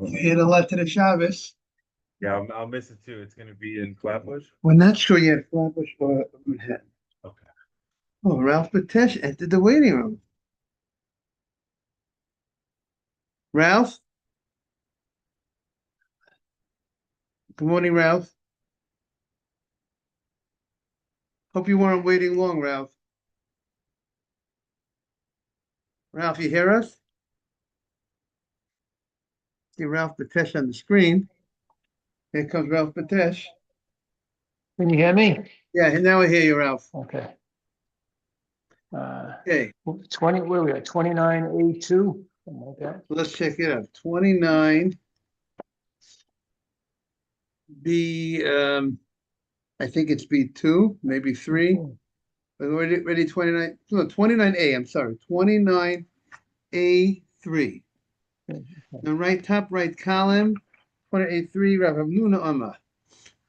Here to let to the Shabbos. Yeah, I'll miss it too. It's going to be in Flatbush. We're not sure yet, Flatbush or Manhattan. Okay. Oh, Ralph Batesh entered the waiting room. Ralph? Good morning, Ralph. Hope you weren't waiting long, Ralph. Ralph, you hear us? See Ralph Batesh on the screen. Here comes Ralph Batesh. Can you hear me? Yeah, and now I hear you, Ralph. Okay. Okay, 20, where are we at? 29A2, something like that. let's check it out. 29 B, I think it's B2, maybe 3. Okay. Ready 29, no, 29A, I'm sorry, 29A3. The right top right column, 28.3, Rav Hamnuna Amma.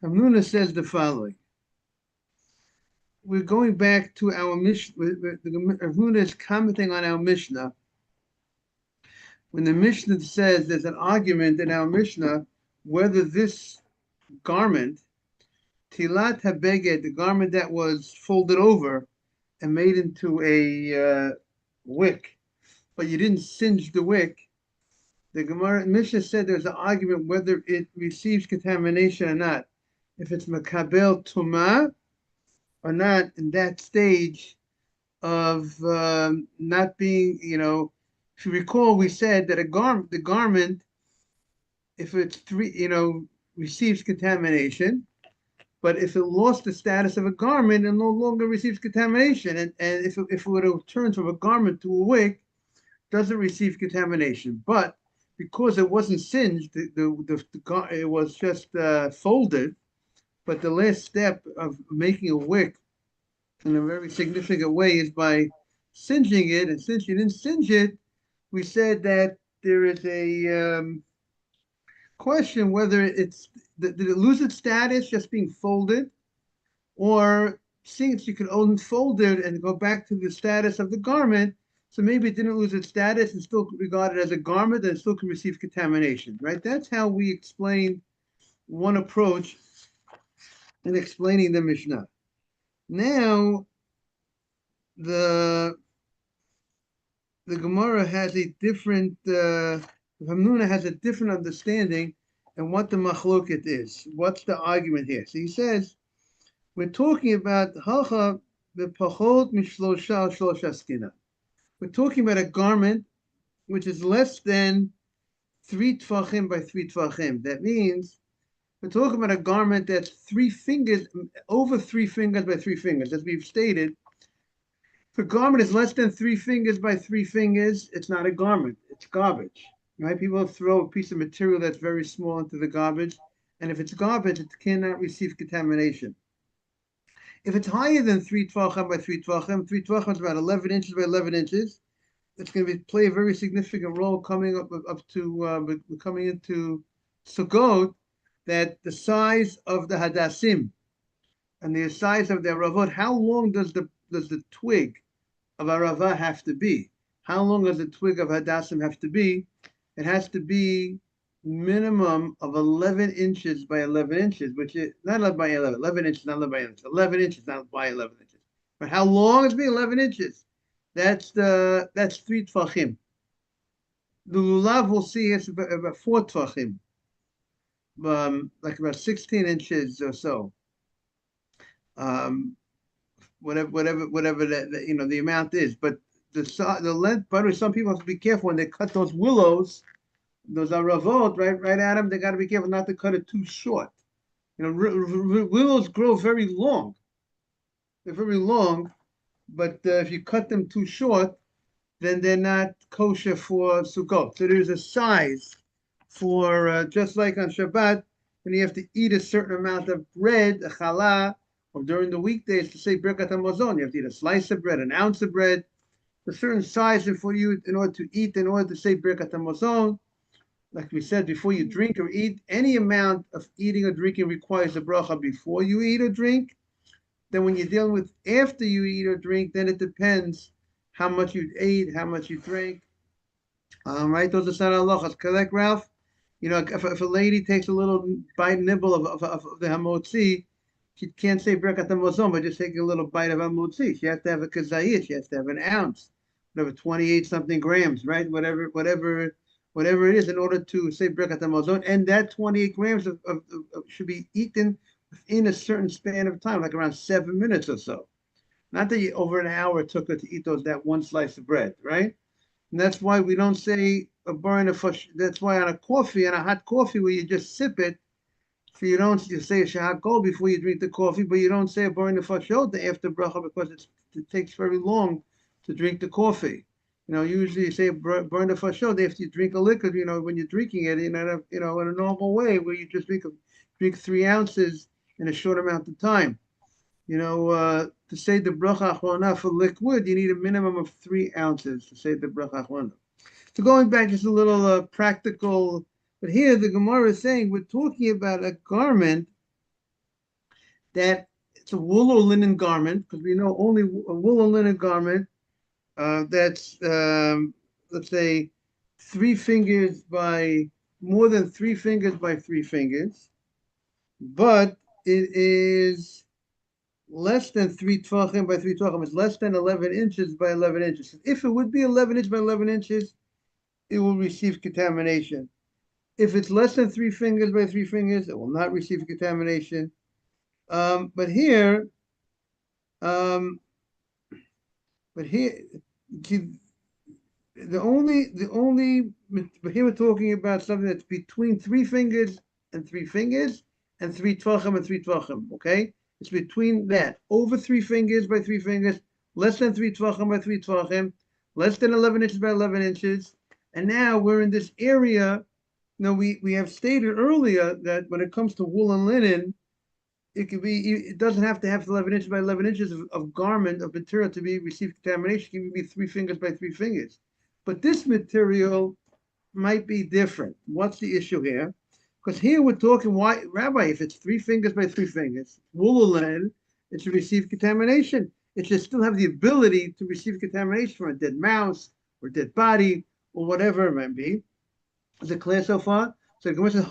Hamnuna says the following. We're going back to our Mishnah. Hamnuna is commenting on our Mishnah. When the Mishnah says there's an argument in our Mishnah whether this garment, Tilat HaBeged, the garment that was folded over and made into a wick, but you didn't singe the wick, the Gemara Mishnah said there's an argument whether it receives contamination or not. If it's makabel tuma or not in that stage of not being, if you recall, we said that the garment, if it's receives contamination, but if it lost the status of a garment, it no longer receives contamination. And if it were to turn from a garment to a wick, doesn't receive contamination. But because it wasn't singed, it was just folded. But the last step of making a wick in a very significant way is by singeing it. And since you didn't singe it, we said that there is a question whether did it lose its status just being folded, or since you could unfold it and go back to the status of the garment, so maybe it didn't lose its status and still regarded as a garment and still can receive contamination, right? That's how we explain one approach in explaining the Mishnah. Now, the Gemara has a different, Hamnuna has a different understanding and what the machloket is. What's the argument here? So he says, we're talking about hacha b'pachot mishlosha shlosha skina. We're talking about a garment which is less than 3 tvachim by 3 tvachim. That means we're talking about a garment that's 3 fingers, over 3 fingers by 3 fingers. As we've stated, if a garment is less than 3 fingers by 3 fingers, it's not a garment, it's garbage. Right? People throw a piece of material that's very small into the garbage, and if it's garbage, it cannot receive contamination. If it's higher than 3 tvachim by 3 tvachim, 3 tvachim is about 11 inches by 11 inches, it's going to play a very significant role coming coming into Sukkot, that the size of the hadassim and the size of the ravot, how long does the twig of a ravah have to be? How long does the twig of hadassim have to be? It has to be minimum of 11 inches by 11 inches, which is not 11 by 11, 11 inches, not 11 by 11 inches, 11 inches, not by 11 inches. But how long is it? 11 inches. That's 3 tvachim. The lulav we'll see it's about 4 tvachim, like about 16 inches or so. Whatever that the amount is, but the length. By the way, some people have to be careful when they cut those willows, those aravot, right at them. They got to be careful not to cut it too short. Willows grow very long. They're very long, but if you cut them too short, then they're not kosher for Sukkot. So there's a size for just like on Shabbat, when you have to eat a certain amount of bread, a challah, or during the weekdays to say Birkat HaMazon, you have to eat a slice of bread, an ounce of bread, a certain size for you in order to eat, in order to say Birkat HaMazon. Like we said, before you drink or eat, any amount of eating or drinking requires a bracha before you eat or drink. Then when you're dealing with after you eat or drink, then it depends how much you ate, how much you drank. Right? Those are Sana halachas. Correct, Ralph? You know, if a lady takes a little bite nibble of the hamotzi, she can't say Birkat Hamazon, but just take a little bite of hamotzi. She has to have a kazayit. She has to have an ounce, whatever, 28 something grams, right? Whatever it is, in order to say Birkat Hamazon, and that 28 grams of should be eaten within a certain span of time, like around 7 minutes or so. Not that you, over an hour it took her to eat that one slice of bread, right? And that's why we don't say a burn of. That's why on a hot coffee where you just sip it, so you say a shahakol before you drink the coffee, but you don't say a burn of fashota after bracha because it takes very long to drink the coffee. Usually you say burn of fashota after you drink a liquor. When you're drinking it, in a normal way where you just drink 3 ounces in a short amount of time. To say the bracha achrona for liquid, you need a minimum of 3 ounces to say the bracha achrona. So going back, just a little practical, but here the Gemara is saying we're talking about a garment that it's a wool or linen garment, because we know only a wool or linen garment that's, let's say, 3 fingers by more than 3 fingers by 3 fingers, but it is less than 3 tvachim by 3 tvachim. It's less than 11 inches by 11 inches. If it would be 11 inches by 11 inches, it will receive contamination. If it's less than 3 fingers by 3 fingers, it will not receive contamination. But here, the only, but here we're talking about something that's between 3 fingers and 3 fingers and 3 tvachim and 3 tvachim. Okay, it's between that, over 3 fingers by 3 fingers, less than 3 tvachim by 3 tvachim, less than 11 inches by 11 inches. And now we're in this area. We have stated earlier that when it comes to wool and linen, it doesn't have to have 11 inches by 11 inches of garment, of material to be received contamination. It can be 3 fingers by 3 fingers. But this material might be different. What's the issue here? Because here we're talking, why, Rabbi, if it's 3 fingers by 3 fingers, wool or linen, it should receive contamination. It should still have the ability to receive contamination from a dead mouse or dead body or whatever it might be. Is it clear so far? So the Gemara says,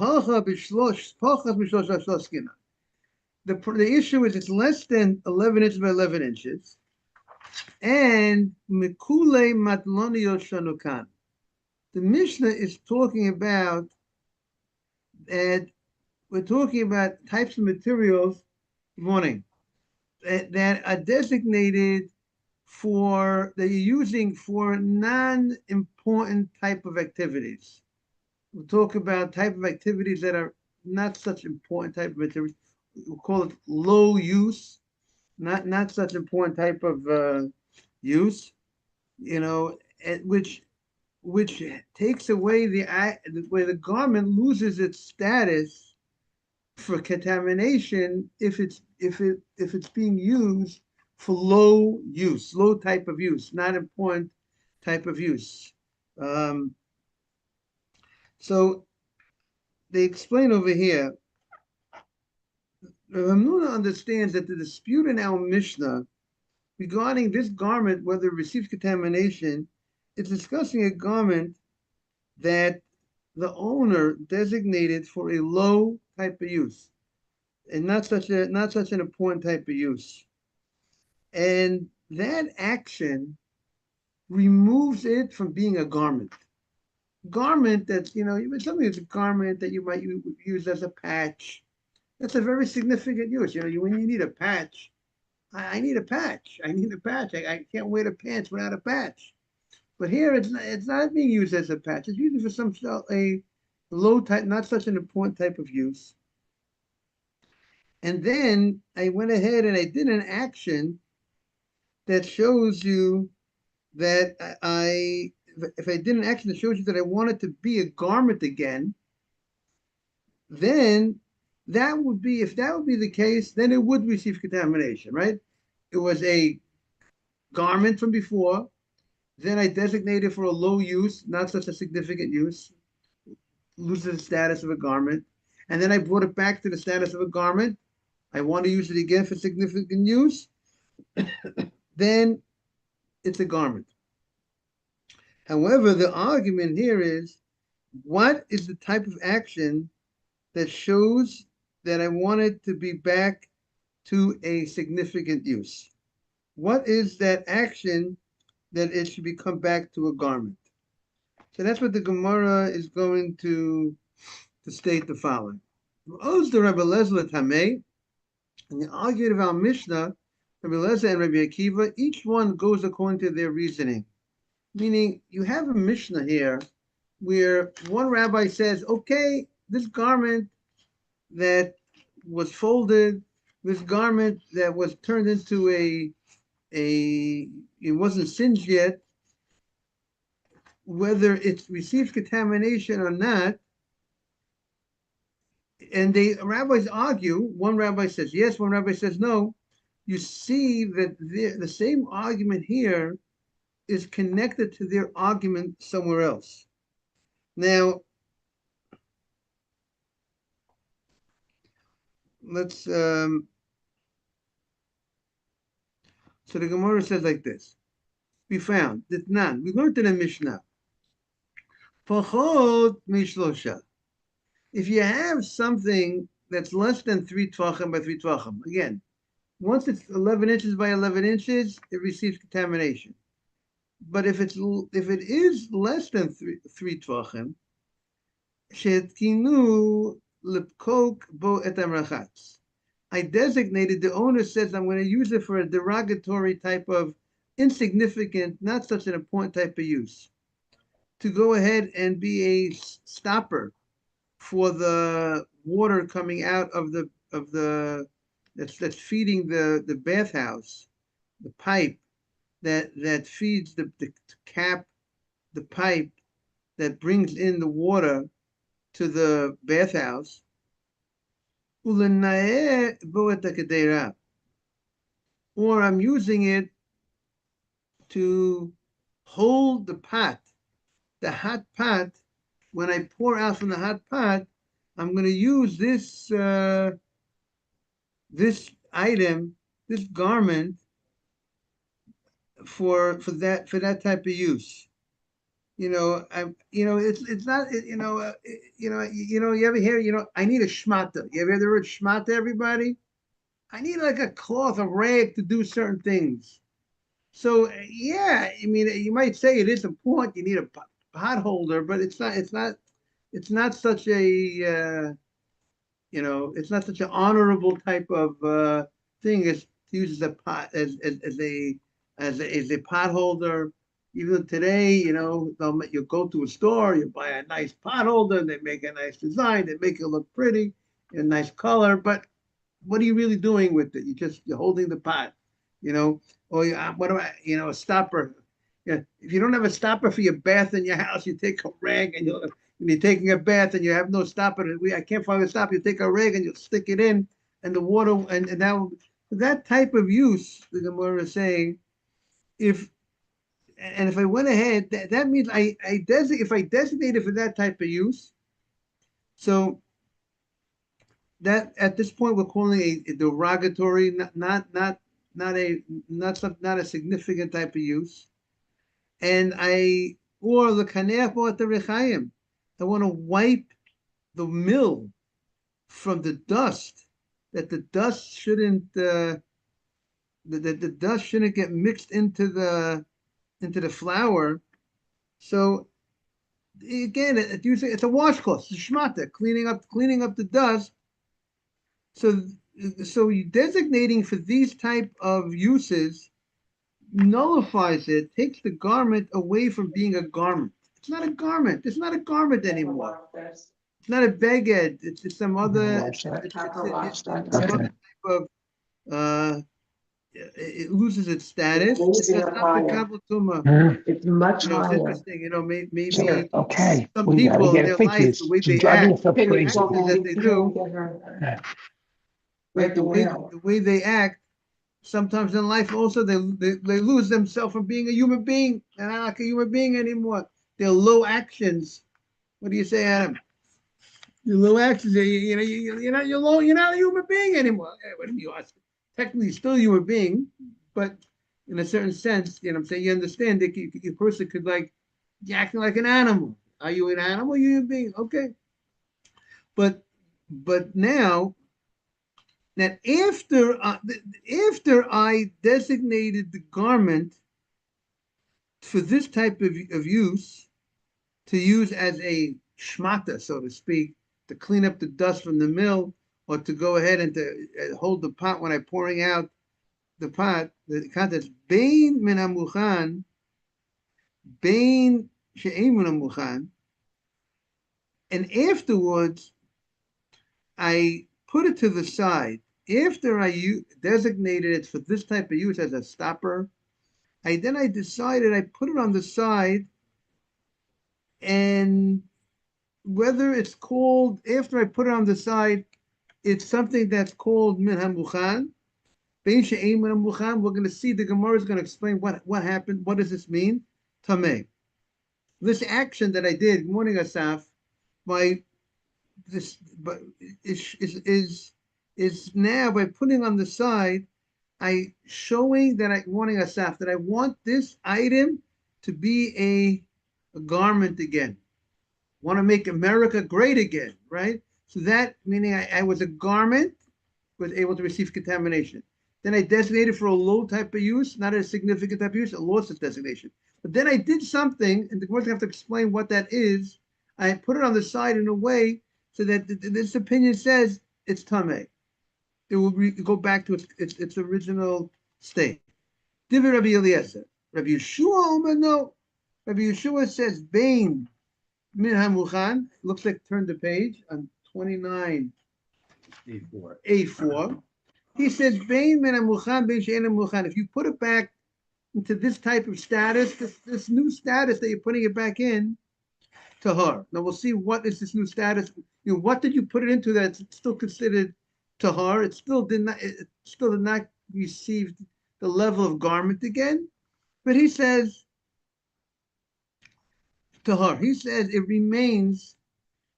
the issue is it's less than 11 inches by 11 inches, and mikule matloniyot shanukan. The Mishnah is talking about that we're talking about types of materials, that are designated that you're using for non-important type of activities. We'll talk about type of activities that are not such important type of materials. We'll call it low use, not such important type of use, which takes away where the garment loses its status for contamination if it's being used for low type of use, not important type of use. So they explain over here. Hamnuna understands that the dispute in our Mishnah regarding this garment, whether it receives contamination, is discussing a garment that the owner designated for a low type of use, and not such an important type of use. And that action removes it from being a garment. Garment that's, something that's a garment that you might use as a patch. That's a very significant use. When you need a patch, I need a patch. I need a patch. I can't wear the pants without a patch. But here it's not being used as a patch. It's used for a low type, not such an important type of use. And then I went ahead and I did an action that shows you that if I did an action that shows you that I want it to be a garment again, then if that would be the case, then it would receive contamination, right? It was a garment from before, then I designated for a low use, not such a significant use, loses the status of a garment, and then I brought it back to the status of a garment. I want to use it again for significant use, then it's a garment. However, the argument here is what is the type of action that shows that I want it to be back to a significant use? What is that action that it should become back to a garment? So that's what the Gemara is going to state the following. Oz the Rebbe Lezer Tameh, and the argument of our Mishnah, Rebbe Lezer and Rebbe Akiva, each one goes according to their reasoning. Meaning, you have a Mishnah here where one rabbi says, okay, this garment that was folded, this garment that was turned into it wasn't singed yet, whether it receives contamination or not, and the rabbis argue. One rabbi says yes, one rabbi says no. You see that the same argument here is connected to their argument somewhere else. Now, let's, so the Gemara says like this. We found that none. We learned in the Mishnah. Pachot mishlosha. If you have something that's less than 3 tvachim by 3 tvachim, again, once it's 11 inches by 11 inches, it receives contamination. But if it is less than 3 tvachim, shetkinu lipkok bo etam rachatz. I designated, the owner says, I'm going to use it for a derogatory type of insignificant, not such an important type of use, to go ahead and be a stopper for the water coming out of the that's feeding the bathhouse, the pipe that feeds the cap, the pipe that brings in the water to the bathhouse. Or I'm using it to hold the pot, the hot pot. When I pour out from the hot pot, I'm going to use this this item, this garment, for that type of use. It's not you ever hear I need a shmata. You ever hear the word shmata, everybody? I need like a cloth, a rag to do certain things. So yeah, I mean, you might say it is important. You need a pot holder, but it's not such a it's not such an honorable type of thing as to use as a pot as a pot holder. Even today, you go to a store, you buy a nice pot holder, and they make a nice design, they make it look pretty, a nice color, but what are you really doing with it? You're holding the pot, or what do a stopper. Yeah, if you don't have a stopper for your bath in your house, you take a rag and you're taking a bath and you have no stopper. I can't find a stopper. You take a rag and you stick it in, and the water and now that type of use, the Gemara is saying, if I went ahead, that means if I designate it for that type of use, so that at this point we're calling a derogatory, not a significant type of use. And I want to wipe the mill from the dust, that the dust shouldn't get mixed into the flour. So again, it's a washcloth, it's a shmata, cleaning up the dust. So you designating for these type of uses nullifies it, takes the garment away from being a garment. It's not a garment. It's not a garment anymore. It's not a beged. It's some other. It's some other type of. It loses its status. It's not the kabel tuma. It's much It's higher. interesting. Maybe Sure, okay. some We gotta people in get their figures. life, the way She's they driving act, us up the crazy. actions that they do, right? The way they act. Sometimes in life also they lose themselves from being a human being. They're not like a human being anymore. They're low actions. What do you say, Adam? Your low actions. You're not a human being anymore. What do you ask? Technically, still a human being, but in a certain sense, I'm saying, you understand that a person could be acting like an animal. Are you an animal? Are you a human being? Okay. But now that after I designated the garment for this type of use, to use as a shmata, so to speak, to clean up the dust from the mill, or to go ahead and to hold the pot when I'm pouring out the pot, the contents, bein min hamuchan, bein she'ein min hamuchan, and afterwards I put it to the side. After I designated it for this type of use as a stopper, I decided I put it on the side, and whether it's called, after I put it on the side, it's something that's called min hamuchan. Bein she'ein min hamuchan. We're going to see, the Gemara is going to explain what happened. What does this mean? Tameh. This action that I did, good morning Asaf, by this, but is now, by putting on the side, I showing that morning Asaf, that I want this item to be a garment again. Want to make America great again, right? So that meaning I was a garment, was able to receive contamination. Then I designated for a low type of use, not a significant type of use, I lost its designation. But then I did something, and the Gemara have to explain what that is. I put it on the side in a way so that this opinion says it's tameh. It will go back to its original state. Divi Rabbi Eliezer. Rabbi Yeshua, no. Rabbi Yeshua says, Bain min hamuchan. Looks like turn the page on 29. A4. He says, Bain min hamuchan, bain she'en hamuchan. If you put it back into this type of status, this new status that you're putting it back in, tahar. Now we'll see what is this new status. What did you put it into that's still considered tahar? It still did not receive the level of garment again. But he says tahar. He says it remains,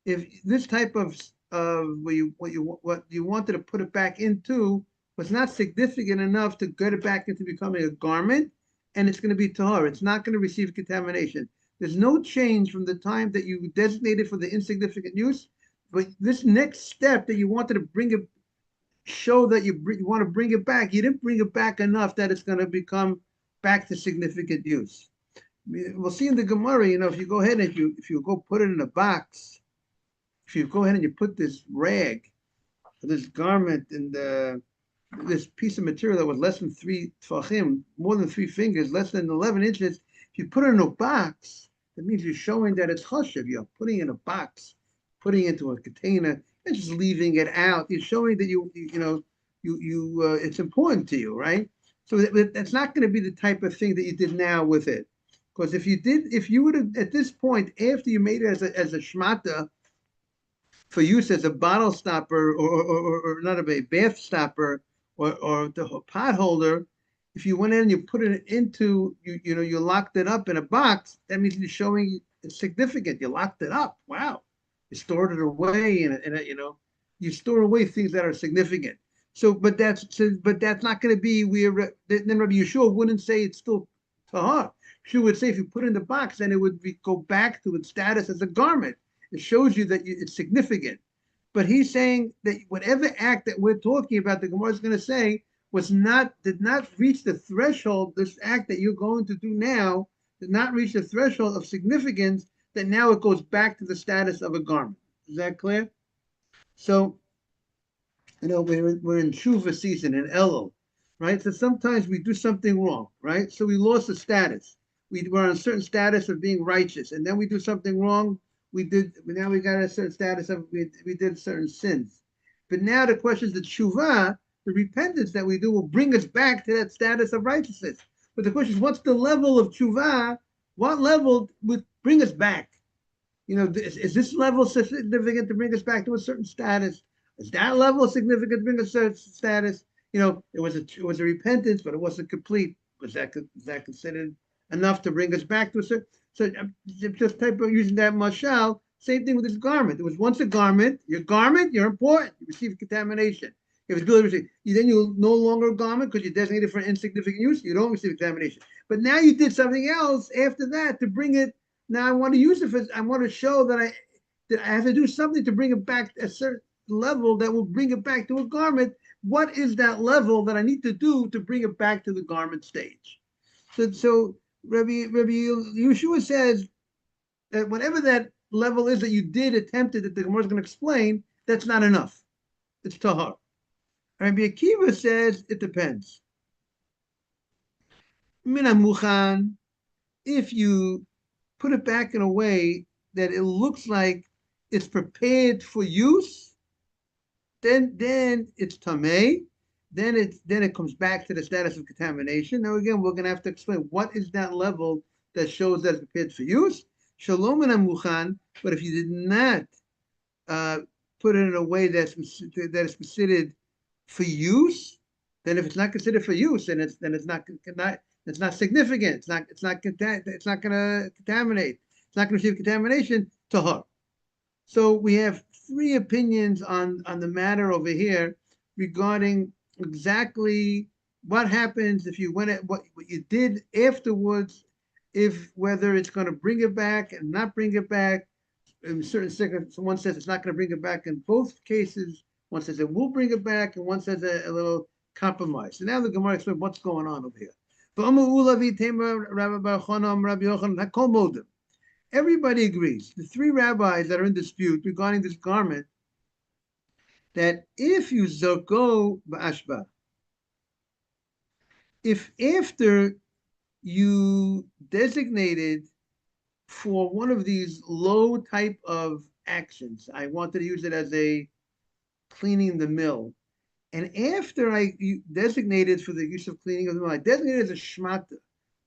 if this type of what you wanted to put it back into was not significant enough to get it back into becoming a garment, and it's going to be tahar. It's not going to receive contamination. There's no change from the time that you designated for the insignificant use, but this next step that you wanted to bring it, show that you want to bring it back, you didn't bring it back enough that it's going to become back to significant use. We'll see in the Gemara, if you go ahead and if you go put it in a box, if you go ahead and you put this rag, this garment, in this piece of material that was less than 3 tfachim, more than 3 fingers, less than 11 inches, if you put it in a box, that means you're showing that it's chashiv. You're putting it in a box, putting it into a container, and just leaving it out. You're showing that it's important to you, right? So that's not going to be the type of thing that you did now with it, because if you would have at this point, after you made it as a shmata for use as a bottle stopper or not a bath stopper or the pot holder, if you went in and you put it into, you locked it up in a box, that means you're showing it's significant. You locked it up. Wow. You stored it away, you store away things that are significant. But that's not going to be where. Then Rabbi Yeshua wouldn't say it's still tahar. She would say if you put it in the box, then it would go back to its status as a garment. It shows you that it's significant. But he's saying that whatever act that we're talking about, the Gemara is going to say did not reach the threshold. This act that you're going to do now did not reach the threshold of significance that now it goes back to the status of a garment. Is that clear? So, we're in Tshuva season, in Elul, right? So sometimes we do something wrong, right? So we lost the status. We were on a certain status of being righteous, and then we do something wrong. Now we got a certain status of, we did certain sins. But now the question is the tshuva, the repentance that we do will bring us back to that status of righteousness. But the question is, what's the level of tshuva? What level would bring us back? Is this level significant to bring us back to a certain status? Is that level significant to bring us to a certain status? It was a repentance, but it wasn't complete. Is that considered enough to bring us back to a certain? So just type of using that mashal, same thing with this garment. It was once a garment. Your garment, you're important. You receive contamination. If it's then you're no longer a garment because you're designated for insignificant use. You don't receive contamination. But now you did something else after that to bring it Now I want to use it for, I want to show that I have to do something to bring it back a certain level that will bring it back to a garment. What is that level that I need to do to bring it back to the garment stage? So Rabbi Yeshua says that whatever that level is that you did attempted that the Gemara is going to explain, that's not enough. It's tahar. Rabbi Akiva says it depends. Minamuchan, if you put it back in a way that it looks like it's prepared for use, then it's tamei. Then it comes back to the status of contamination. Now again, we're going to have to explain what is that level that shows that it's prepared for use. Shalom and amuchan. But if you did not put it in a way that is considered for use, then if it's not considered for use, then it's not significant. It's not going to contaminate. It's not going to receive contamination. Tahar. So we have three opinions on the matter over here regarding exactly what happens if you went at what you did afterwards, if whether it's going to bring it back and not bring it back. In certain circumstances, one says it's not going to bring it back in both cases. One says it will bring it back, and one says a little compromise. So now the Gemara explains what's going on over here. Everybody agrees, the three rabbis that are in dispute regarding this garment, that if you zoko ba'ashba, if after you designated for one of these low type of actions, I wanted to use it as a cleaning the mill, and after you designated for the use of cleaning of the mill, I designated as a shmata,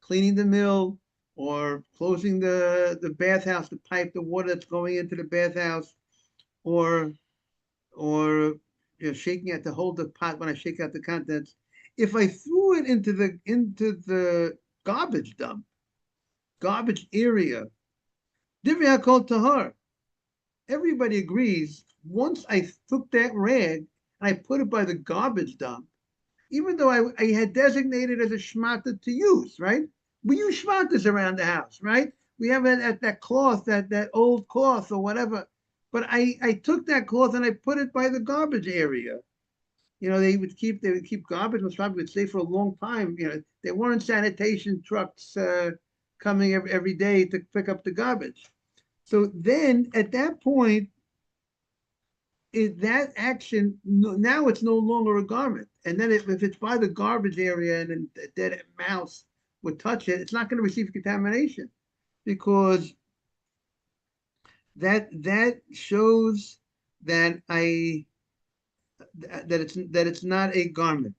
cleaning the mill, or closing the bathhouse to pipe the water that's going into the bathhouse, or shaking it to hold the pot when I shake out the contents. If I threw it into the garbage dump, garbage area, Divya called tahar. Everybody agrees. Once I took that rag and I put it by the garbage dump, even though I had designated as a shmata to use, right? We use shmatas around the house, right? We have that cloth, that old cloth or whatever. But I took that cloth and I put it by the garbage area. They would keep garbage, which probably would stay for a long time. There weren't sanitation trucks coming every day to pick up the garbage. So then at that point, that action, now it's no longer a garment. And then if it's by the garbage area and a dead mouse would touch it, it's not going to receive contamination, because that shows that it's not a garment.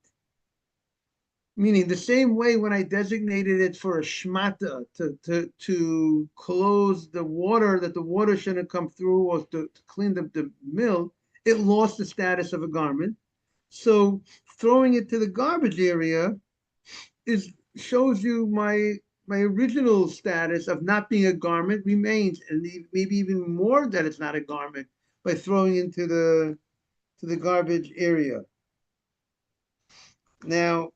Meaning the same way when I designated it for a shmata to close the water, that the water shouldn't come through, or to clean the mill, it lost the status of a garment. So throwing it to the garbage area shows you my original status of not being a garment remains, and maybe even more that it's not a garment by throwing into the garbage area. Now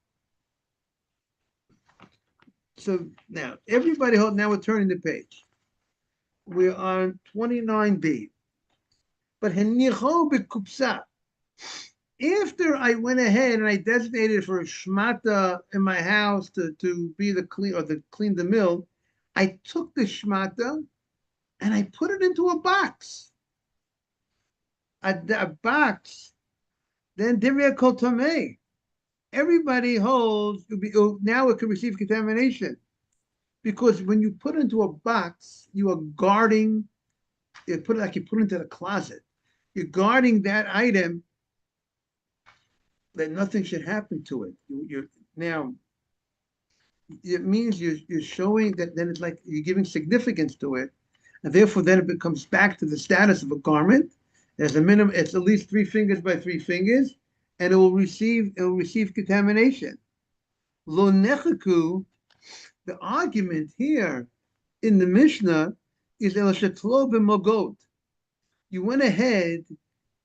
everybody hold. Now we're turning the page. We're on 29b. But henicho bekupsa. After I went ahead and I designated for a shmata in my house to be the clean, or to clean the mill, I took the shmata and I put it into a box. A box. Then divya kol tamei. Everybody holds now it can receive contamination, because when you put it into a box, you are guarding. You put it like you put it into the closet. You're guarding that item, that nothing should happen to it. Now it means you're showing that, then it's like you're giving significance to it, and therefore then it becomes back to the status of a garment. There's a minimum. It's at least 3 fingers by 3 fingers, and it will receive contamination. Lo nechaku, the argument here in the Mishnah is el shetlo b'mogot. You went ahead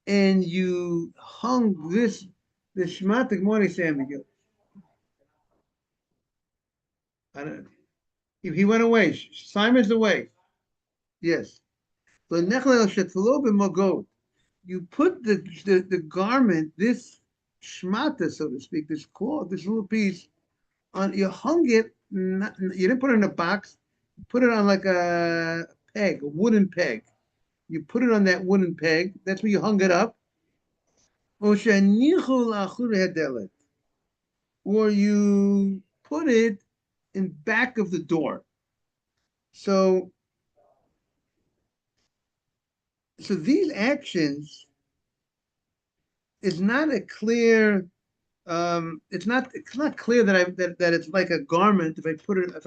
and you hung the shmat. Good morning, Sam. I don't. He went away. Simon's away. Yes. You put the garment, this shmata, so to speak, this cloth, this little piece, on. You hung it. You didn't put it in a box. You put it on like a peg, a wooden peg. You put it on that wooden peg. That's where you hung it up. Or you put it in back of the door. So these actions is not a clear. It's not clear that it's like a garment if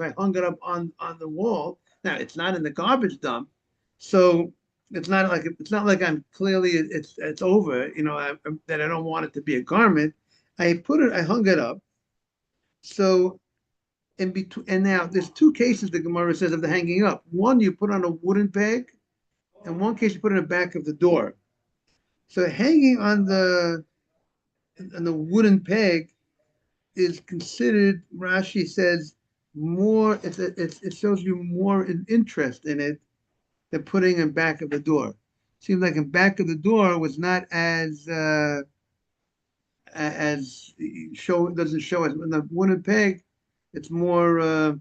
I hung it up on the wall. Now it's not in the garbage dump, so it's not like I'm clearly it's over. That I don't want it to be a garment. I hung it up. So in between, and now there's two cases the Gemara says of the hanging up. One you put on a wooden peg, and one case you put in the back of the door. So hanging on the wooden peg is considered, Rashi says, more. It shows you more an interest in it than putting in back of the door. Seems like in back of the door was not as doesn't show as in the wooden peg. It's more.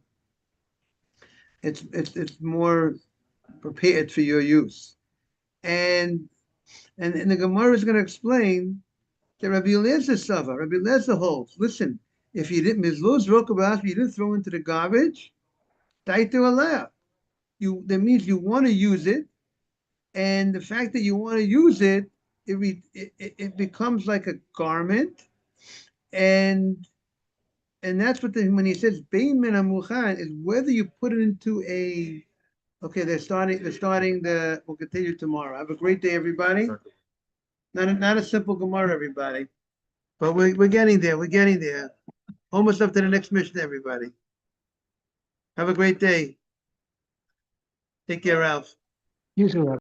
It's more prepared for your use, and the Gemara is going to explain that Rabbi Eliezer Sava, Rabbi Eliezer holds. Listen, if you didn't you didn't throw into the garbage, Taitu aleh. That means you want to use it, and the fact that you want to use it, it becomes like a garment, and that's what when he says bein min hamuchan is whether you put it into a. Okay, they're starting. We'll continue tomorrow. Have a great day, everybody. Not a simple Gemara, everybody, but we're getting there. We're getting there. Almost up to the next mission, everybody. Have a great day. Take care, Ralph. You too, Rabbi.